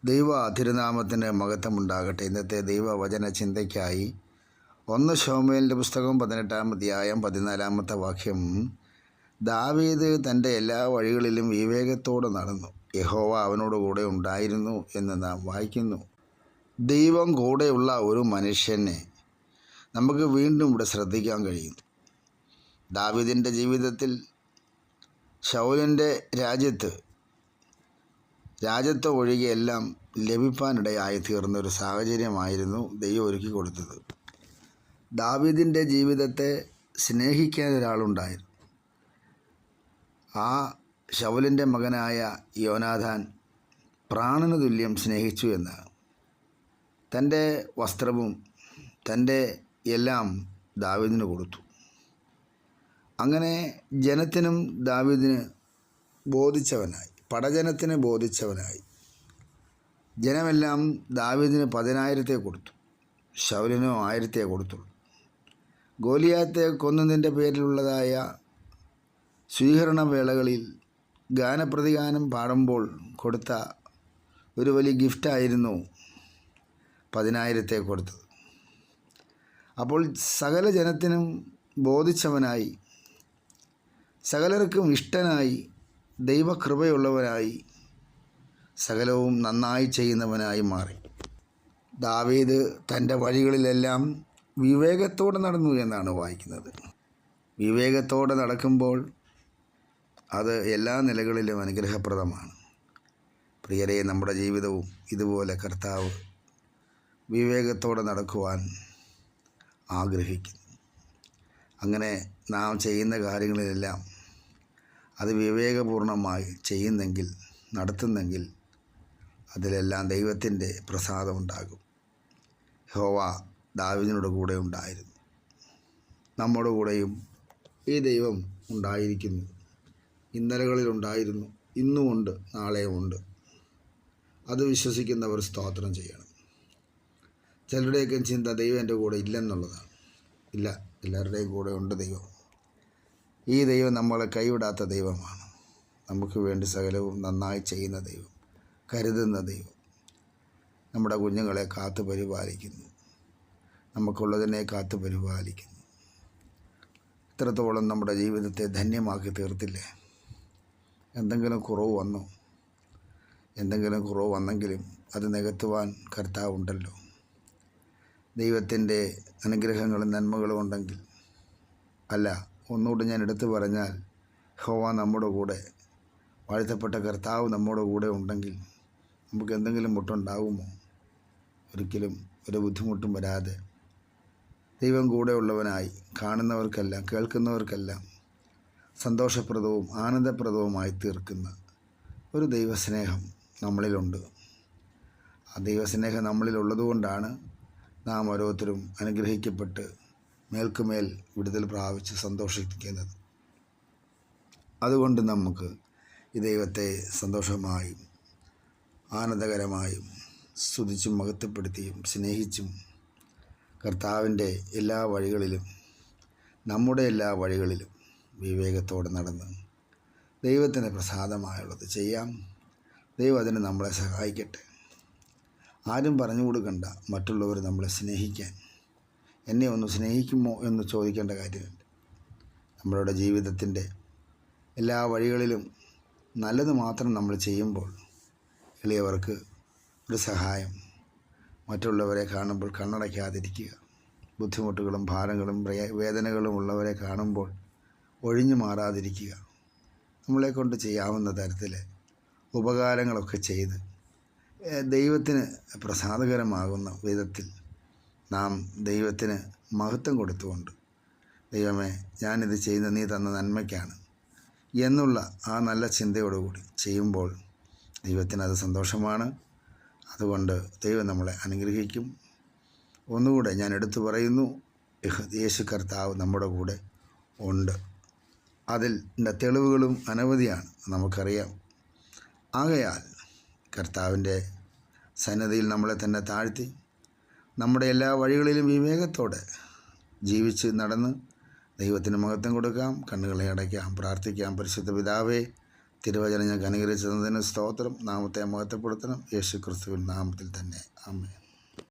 ദൈവ തിരുനാമത്തിന് മഹത്വമുണ്ടാകട്ടെ. ഇന്നത്തെ ദൈവവചന ചിന്തയ്ക്കായി 1 ശമൂവേലിൻ്റെ പുസ്തകം 18-ാം അധ്യായം 14-ാമത്തെ വാക്യം. ദാവീദ് തൻ്റെ എല്ലാ വഴികളിലും വിവേകത്തോടെ നടന്നു, യഹോവ അവനോട് കൂടെ ഉണ്ടായിരുന്നു എന്ന് നാം വായിക്കുന്നു. ദൈവം കൂടെയുള്ള ഒരു മനുഷ്യനെ നമുക്ക് വീണ്ടും ഇവിടെ ശ്രദ്ധിക്കാൻ കഴിയും. ദാവീദിൻ്റെ ജീവിതത്തിൽ ശൗലിൻ്റെ രാജ്യത്ത് ഒഴികെ എല്ലാം ലഭിക്കാനിടയായി തീർന്നൊരു സാഹചര്യമായിരുന്നു ദൈവം ഒരുക്കി കൊടുത്തത്. ദാവീദിൻ്റെ ജീവിതത്തെ സ്നേഹിക്കാൻ ഒരാളുണ്ടായിരുന്നു. ആ ശൗലിൻ്റെ മകനായ യോനാഥാൻ പ്രാണന് തുല്യം സ്നേഹിച്ചു എന്നാണ്. തൻ്റെ വസ്ത്രവും തൻ്റെ എല്ലാം ദാവീദിന് കൊടുത്തു. അങ്ങനെ ജനത്തിനും ദാവീദിന് ബോധിച്ചവനായി, പടജനത്തിന് ബോധിച്ചവനായി. ജനമെല്ലാം ദാവീദിന് 10,000 കൊടുത്തു, ശൗലിനോ 1000 കൊടുത്തുള്ളൂ. ഗോലിയാത്തെ കൊന്നതിൻ്റെ പേരിലുള്ളതായ സ്വീകരണ വേളകളിൽ ഗാനപ്രതിഗാനം പാടുമ്പോൾ കൊടുത്ത ഒരു വലിയ ഗിഫ്റ്റായിരുന്നു 10,000 കൊടുത്തത്. അപ്പോൾ സകല ജനത്തിനും ബോധിച്ചവനായി, സകലർക്കും ഇഷ്ടനായി, ദൈവകൃപയുള്ളവനായി, സകലവും നന്നായി ചെയ്യുന്നവനായി മാറി. ദാവീദ് തൻ്റെ വഴികളിലെല്ലാം വിവേകത്തോടെ നടന്നു എന്നാണ് വായിക്കുന്നത്. വിവേകത്തോടെ നടക്കുമ്പോൾ അത് എല്ലാ നിലകളിലും അനുഗ്രഹപ്രദമാണ്. പ്രിയരെ, നമ്മുടെ ജീവിതവും ഇതുപോലെ കർത്താവ് വിവേകത്തോടെ നടക്കുവാൻ ആഗ്രഹിക്കുന്നു. അങ്ങനെ നാം ചെയ്യുന്ന കാര്യങ്ങളിലെല്ലാം അത് വിവേകപൂർണമായി ചെയ്യുന്നെങ്കിൽ, നടത്തുന്നെങ്കിൽ അതിലെല്ലാം ദൈവത്തിൻ്റെ പ്രസാദമുണ്ടാകും. യഹോവ ദാവീദിനോട് കൂടെ ഉണ്ടായിരുന്നു. നമ്മുടെ കൂടെയും ഈ ദൈവം ഉണ്ടായിരിക്കുന്നു. ഇന്നലകളിലുണ്ടായിരുന്നു, ഇന്നുമുണ്ട്, നാളെയുമുണ്ട്. അത് വിശ്വസിക്കുന്നവർ സ്തോത്രം ചെയ്യണം. ചിലരുടെയൊക്കെ ചിന്ത ദൈവം എൻ്റെ കൂടെ ഇല്ലെന്നുള്ളതാണ്. ഇല്ല, എല്ലാവരുടെയും കൂടെ ഉണ്ട് ദൈവം. ഈ ദൈവം നമ്മളെ കൈവിടാത്ത ദൈവമാണ്. നമുക്ക് വേണ്ടി സകലവും നന്നായി ചെയ്യുന്ന ദൈവം, കരുതുന്ന ദൈവം. നമ്മുടെ കുഞ്ഞുങ്ങളെ കാത്തു പരിപാലിക്കുന്നു, നമുക്കുള്ളതിനെ കാത്തു പരിപാലിക്കുന്നു. ഇത്രത്തോളം നമ്മുടെ ജീവിതത്തെ ധന്യമാക്കി തീർത്തില്ലേ? എന്തെങ്കിലും കുറവ് വന്നോ? എന്തെങ്കിലും കുറവ് വന്നെങ്കിലും അത് നികത്തുവാൻ കർത്താവുണ്ടല്ലോ. ദൈവത്തിൻ്റെ അനുഗ്രഹങ്ങളും നന്മകളും ഉണ്ടെങ്കിൽ, അല്ല, ഒന്നുകൂടി ഞാൻ എടുത്തു പറഞ്ഞാൽ, യഹോവ നമ്മുടെ കൂടെ, വാഴ്ത്തപ്പെട്ട കർത്താവ് നമ്മുടെ കൂടെ ഉണ്ടെങ്കിൽ നമുക്ക് എന്തെങ്കിലും മുട്ടുണ്ടാകുമോ? ഒരിക്കലും ഒരു ബുദ്ധിമുട്ടും വരാതെ ദൈവം കൂടെ ഉള്ളവനായി കാണുന്നവർക്കെല്ലാം, കേൾക്കുന്നവർക്കെല്ലാം സന്തോഷപ്രദവും ആനന്ദപ്രദവുമായി തീർക്കുന്ന ഒരു ദൈവസ്നേഹം നമ്മളിലുണ്ട്. ആ ദൈവസ്നേഹം നമ്മളിലുള്ളതുകൊണ്ടാണ് നാം ഓരോരുത്തരും അനുഗ്രഹിക്കപ്പെട്ട് മേൽക്കുമേൽ വിടുതൽ പ്രാപിച്ച് സന്തോഷിക്കുന്നത്. അതുകൊണ്ട് നമുക്ക് ഈ ദൈവത്തെ സന്തോഷമായും ആനന്ദകരമായും സ്തുതിച്ചും മഹത്വപ്പെടുത്തിയും സ്നേഹിച്ചും കർത്താവിൻ്റെ എല്ലാ വഴികളിലും, നമ്മുടെ എല്ലാ വഴികളിലും വിവേകത്തോടെ നടന്ന് ദൈവത്തിന് പ്രസാദമായുള്ളത് ചെയ്യാം. ദൈവം അതിന് നമ്മളെ സഹായിക്കട്ടെ. ആരും പറഞ്ഞു കൊടുക്കണ്ട മറ്റുള്ളവർ നമ്മളെ സ്നേഹിക്കാൻ. എന്നെ ഒന്ന് സ്നേഹിക്കുമോ എന്ന് ചോദിക്കേണ്ട കാര്യമുണ്ട്. നമ്മളുടെ ജീവിതത്തിൻ്റെ എല്ലാ വഴികളിലും നല്ലത് മാത്രം നമ്മൾ ചെയ്യുമ്പോൾ എളിയവർക്ക് ഒരു സഹായം, മറ്റുള്ളവരെ കാണുമ്പോൾ കണ്ണടയ്ക്കാതിരിക്കുക, ബുദ്ധിമുട്ടുകളും ഭാരങ്ങളും വേദനകളും ഉള്ളവരെ കാണുമ്പോൾ ഒഴിഞ്ഞു മാറാതിരിക്കുക, നമ്മളെക്കൊണ്ട് ചെയ്യാവുന്ന തരത്തിൽ ഉപകാരങ്ങളൊക്കെ ചെയ്ത് ദൈവത്തിന് പ്രസാദകരമാകുന്ന വിധത്തിൽ നാം ദൈവത്തിന് മഹത്വം കൊടുത്തുകൊണ്ട്, ദൈവമേ, ഞാനിത് ചെയ്യുന്ന നീ തന്ന നന്മയ്ക്കാണ് എന്നുള്ള ആ നല്ല ചിന്തയോടുകൂടി ചെയ്യുമ്പോൾ ദൈവത്തിനത് സന്തോഷമാണ്. അതുകൊണ്ട് ദൈവം നമ്മളെ അനുഗ്രഹിക്കും. ഒന്നുകൂടെ ഞാൻ എടുത്തു പറയുന്നു, യേശു കർത്താവ് നമ്മുടെ കൂടെ ഉണ്ട്. അതിൻ്റെ തെളിവുകളും അനവധിയാണ്, നമുക്കറിയാം. ആകയാൽ കർത്താവിൻ്റെ സന്നിധിയിൽ നമ്മളെ തന്നെ താഴ്ത്തി നമ്മുടെ എല്ലാ വഴികളിലും വിവേകത്തോടെ ജീവിച്ച് നടന്ന് ദൈവത്തിന് മഹത്വം കൊടുക്കാം. കണ്ണുകളെ അടയ്ക്കാം, പ്രാർത്ഥിക്കാം. പരിശുദ്ധ പിതാവേ, തിരുവചനം ഞങ്ങൾക്ക് അനുഗ്രഹിച്ചതിന് സ്തോത്രം. നാമത്തെ മഹത്വപ്പെടുത്തണം. യേശു ക്രിസ്തുവിൻ നാമത്തിൽ തന്നെ ആമേൻ.